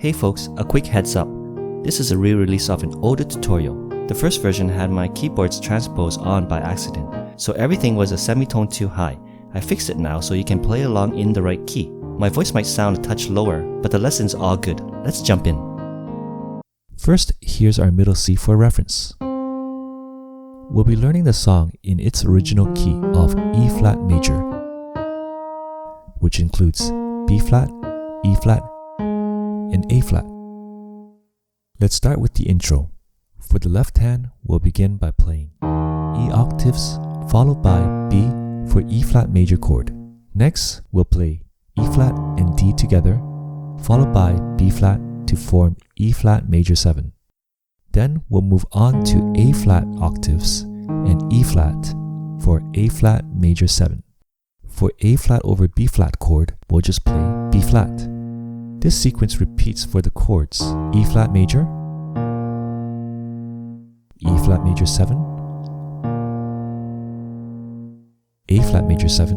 Hey folks, a quick heads up. This is a re-release of an older tutorial. The first version had my keyboards transposed on by accident, so everything was a semitone too high. I fixed it now so you can play along in the right key. My voice might sound a touch lower, but the lesson's all good. Let's jump in. First, here's our middle C for reference. We'll be learning the song in its original key of E flat major, which includes B flat, E flat, and A flat. Let's start with the intro. For the left hand, we'll begin by playing E octaves followed by B for E flat major chord. Next, we'll play E flat and D together, followed by B flat to form E flat major 7. Then we'll move on to A flat octaves and E flat for A flat major 7. For A flat over B flat chord, we'll just play B flat. This sequence repeats for the chords E flat major, E flat major 7, A flat major 7,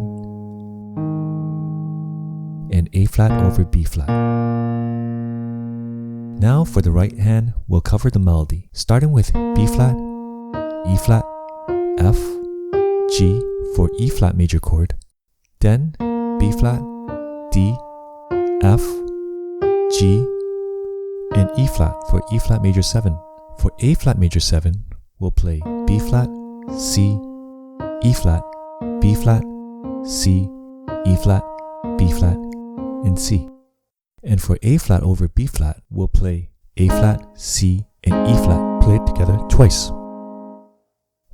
and A flat over B flat. Now for the right hand, we'll cover the melody, starting with B flat, E flat, F, G for E flat major chord, then B flat, D, F, G, and E flat for E flat major 7. For A flat major 7, we'll play B flat, C, E flat, B flat, C, E flat, B flat, and C. And for A flat over B flat, we'll play A flat, C, and E flat played together twice.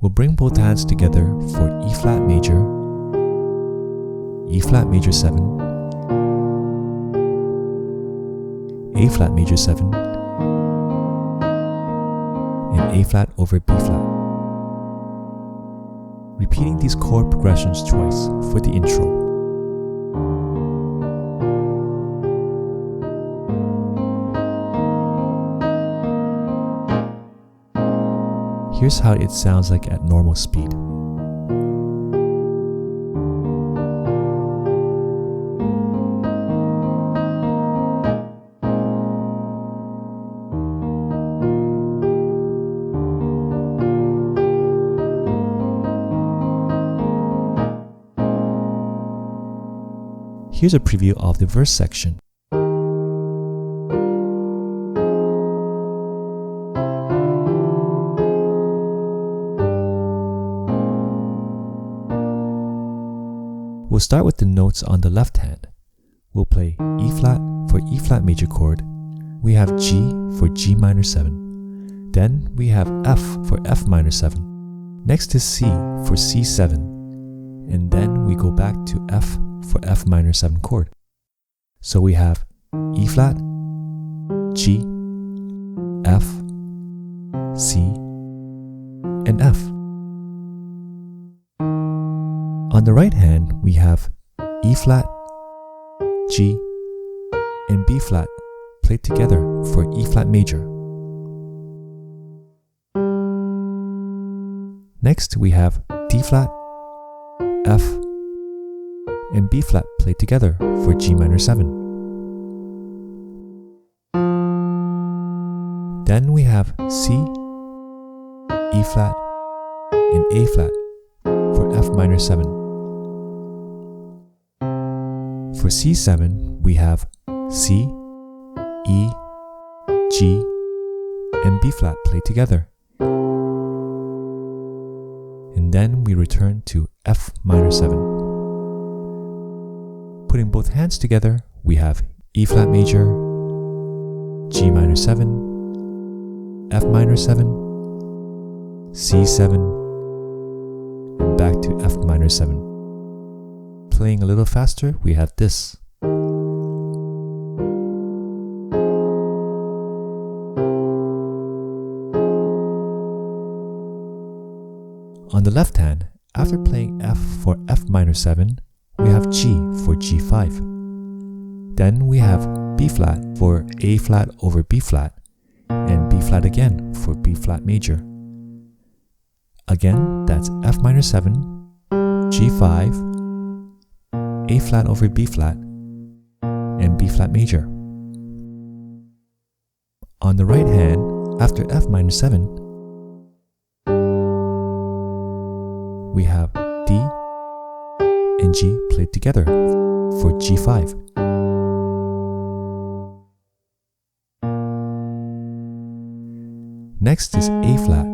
We'll bring both hands together for E flat major, E flat major 7, A flat major 7, and A flat over B flat. Repeating these chord progressions twice for the intro. Here's how it sounds like at normal speed. Here's a preview of the verse section. We'll start with the notes on the left hand. We'll play E flat for E flat major chord. We have G for G minor 7. Then we have F for F minor 7. Next is C for C7. And then we go back to F for F minor 7 chord. So we have E flat, G, F, C, and F. On the right hand, we have E flat, G, and B flat played together for E flat major. Next, we have D flat, F, and B flat played together for G minor 7. Then we have C, E flat, and A flat for F minor 7. For C7, we have C, E, G, and B flat played together. And then we return to F minor 7. Putting both hands together, we have E flat major, G minor 7, F minor 7, C7, and back to F minor 7. Playing a little faster, we have this. On the left hand, after playing F for F minor 7, we have G for G5. Then we have B flat for A flat over B flat, and B flat again for B flat major. Again, that's F minor 7, G5, A flat over B flat, and B flat major. On the right hand, after F minor 7, we have D and G played together for G5. Next is A flat,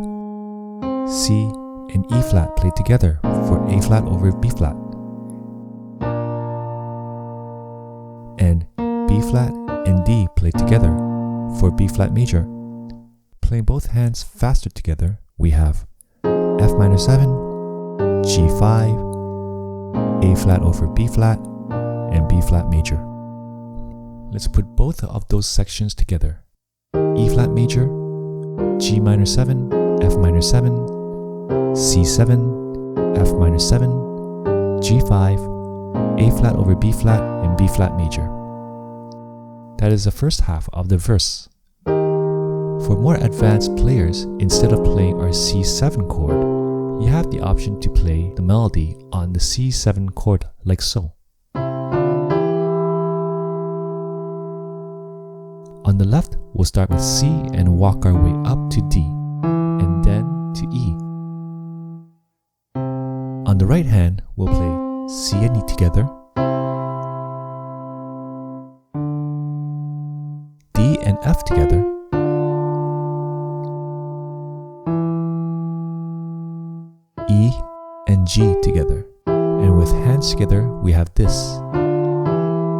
C and E flat played together for A flat over B flat, and B flat and D played together for B flat major. Playing both hands faster together, we have F minor 7, G5, A flat over B flat, and B flat major. Let's put both of those sections together. E flat major, G minor 7, F minor 7, C7, F minor 7, G5, A flat over B flat, and B flat major. That is the first half of the verse. For more advanced players, instead of playing our C7 chord, you have the option to play the melody on the C7 chord like so. On the left, we'll start with C and walk our way up to D, and then to E. On the right hand, we'll play C and E together, D and F together, E and G together, and with hands together we have this.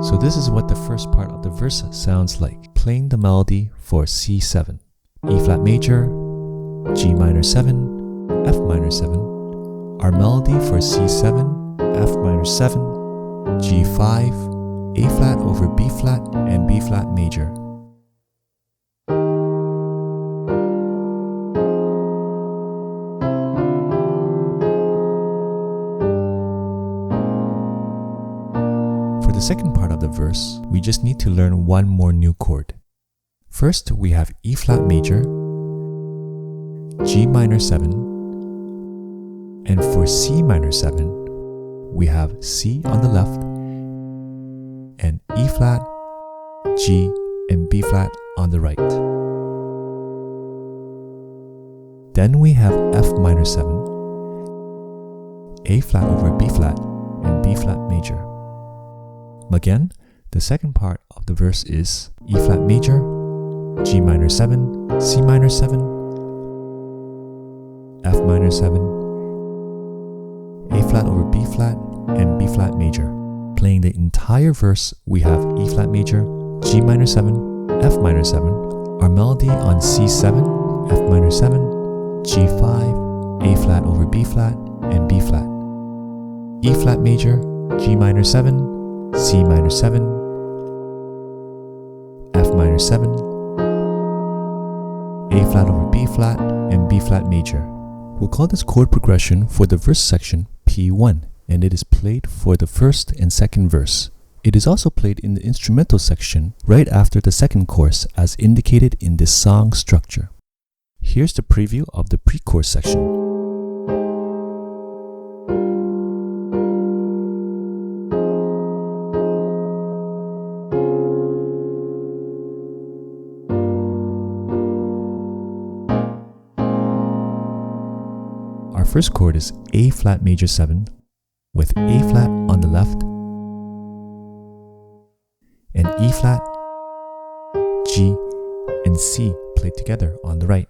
So this is what the first part of the verse sounds like, playing the melody for C7, E flat major, G minor 7, F minor 7, our melody for C7, F minor 7, G5, A flat over B flat, and B flat major. For the second part of the verse, we just need to learn one more new chord. First, we have E flat major, G minor 7, and for C minor 7, we have C on the left, and E flat, G, and B flat on the right. Then we have F minor 7, A flat over B flat, and B flat major. Again, the second part of the verse is E flat major, G minor 7, C minor 7, F minor 7, A flat over B flat, and B flat major. Playing the entire verse, we have E flat major, G minor 7, F minor 7, our melody on C7, F minor 7, G5, A flat over B flat, and B flat. E flat major, G minor 7, C minor 7, F minor 7, A flat over B flat, and B flat major. We'll call this chord progression for the verse section P1, and it is played for the first and second verse. It is also played in the instrumental section right after the second chorus as indicated in this song structure. Here's the preview of the pre-chorus section. Our first chord is A flat major 7 with A flat on the left and E flat, G, and C played together on the right.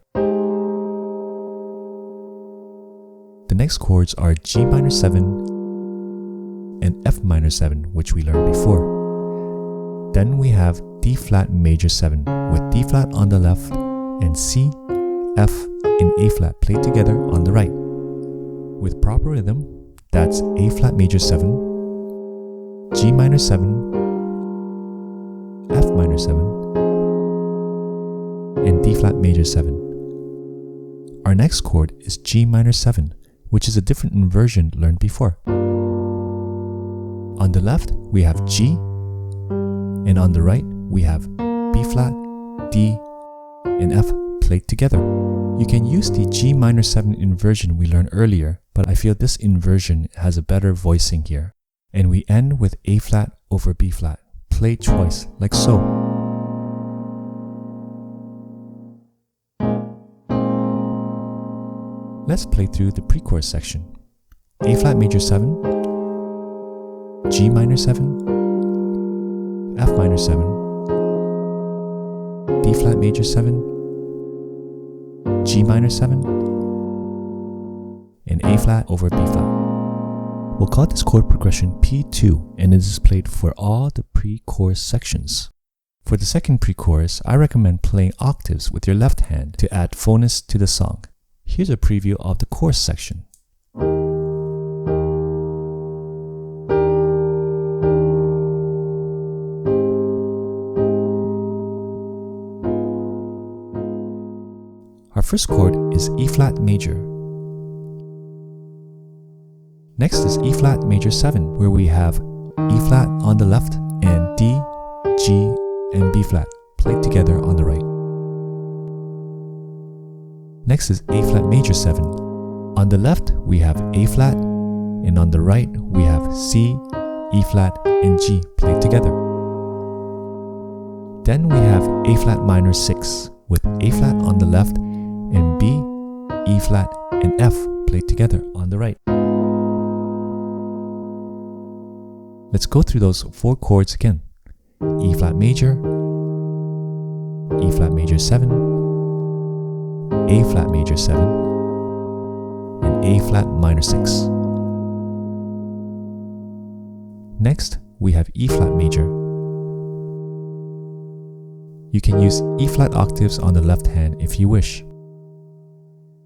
The next chords are G minor 7 and F minor 7, which we learned before. Then we have D flat major 7 with D flat on the left and C, F, and A flat played together on the right. With proper rhythm, that's A flat major 7, G minor 7, F minor 7, and D flat major 7. Our next chord is G minor 7, which is a different inversion learned before. On the left, we have G, and on the right, we have B flat, D, and F played together. You can use the G minor 7 inversion we learned earlier, but I feel this inversion has a better voicing here. And we end with A flat over B flat, played twice, like so. Let's play through the pre-chorus section. A flat major 7, G minor 7, F minor 7, D flat major 7, G minor 7, and A flat over B flat. We'll call this chord progression P2, and it is played for all the pre-chorus sections. For the second pre-chorus, I recommend playing octaves with your left hand to add phonus to the song. Here's a preview of the chorus section. Our first chord is E flat major. Next is E flat major 7, where we have E flat on the left and D, G, and B flat played together on the right. Next is A flat major 7. On the left we have A flat, and on the right we have C, E flat, and G played together. Then we have A flat minor 6 with A flat on the left and B, E flat, and F played together on the right. Let's go through those 4 chords again. E flat major, E flat major 7, A flat major 7, and A flat minor 6. Next, we have E flat major. You can use E flat octaves on the left hand if you wish.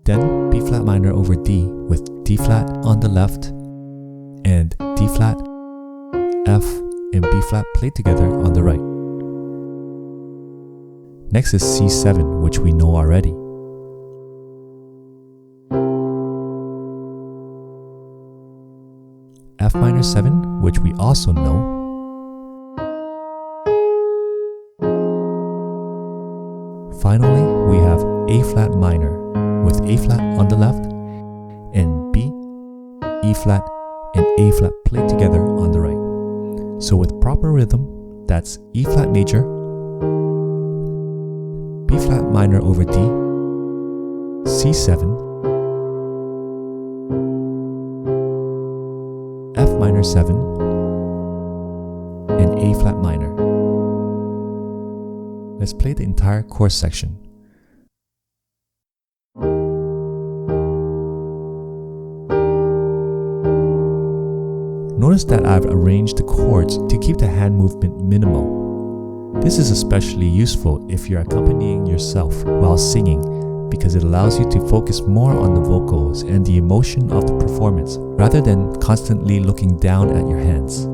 Then B flat minor over D with D flat on the left and D flat, F, and B flat played together on the right. Next is C7, which we know already. F minor 7, which we also know. Finally, we have A flat minor with A flat on the left and B, E flat, and A flat played together on the right. So with proper rhythm, that's E flat major, B flat minor over D, C7, F minor 7, and A flat minor. Let's play the entire chorus section. Notice that I've arranged the chords to keep the hand movement minimal. This is especially useful if you're accompanying yourself while singing, because it allows you to focus more on the vocals and the emotion of the performance rather than constantly looking down at your hands.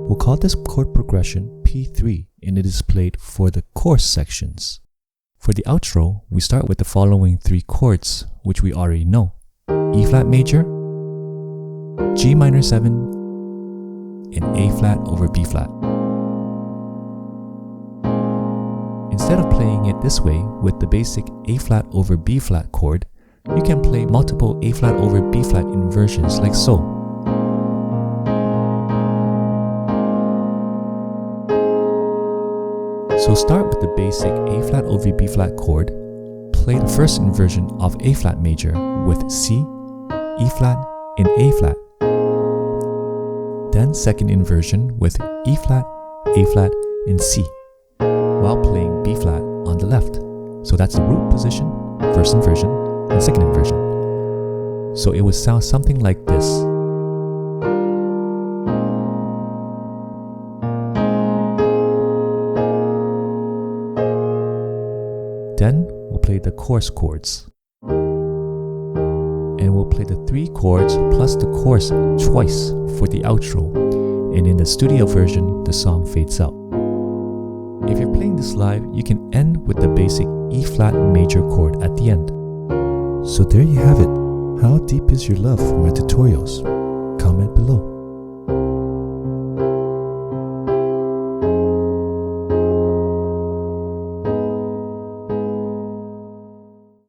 We'll call this chord progression P3, and it is played for the chorus sections. For the outro, we start with the following 3 chords, which we already know. E flat major, G minor 7, and A flat over B flat. Instead of playing it this way with the basic A flat over B flat chord, you can play multiple A flat over B flat inversions like so. So start with the basic A flat over B flat chord, play the first inversion of A flat major with C, E flat, and A flat. Then second inversion with E flat, A flat, and C, while playing B flat on the left. So that's the root position, first inversion, and second inversion. So it would sound something like this. Then we'll play the chorus chords. And we'll play the 3 chords plus the chorus twice for the outro. And in the studio version, the song fades out. If you're playing this live, you can end with the basic E flat major chord at the end. So there you have it. How deep is your love for my tutorials? Comment below.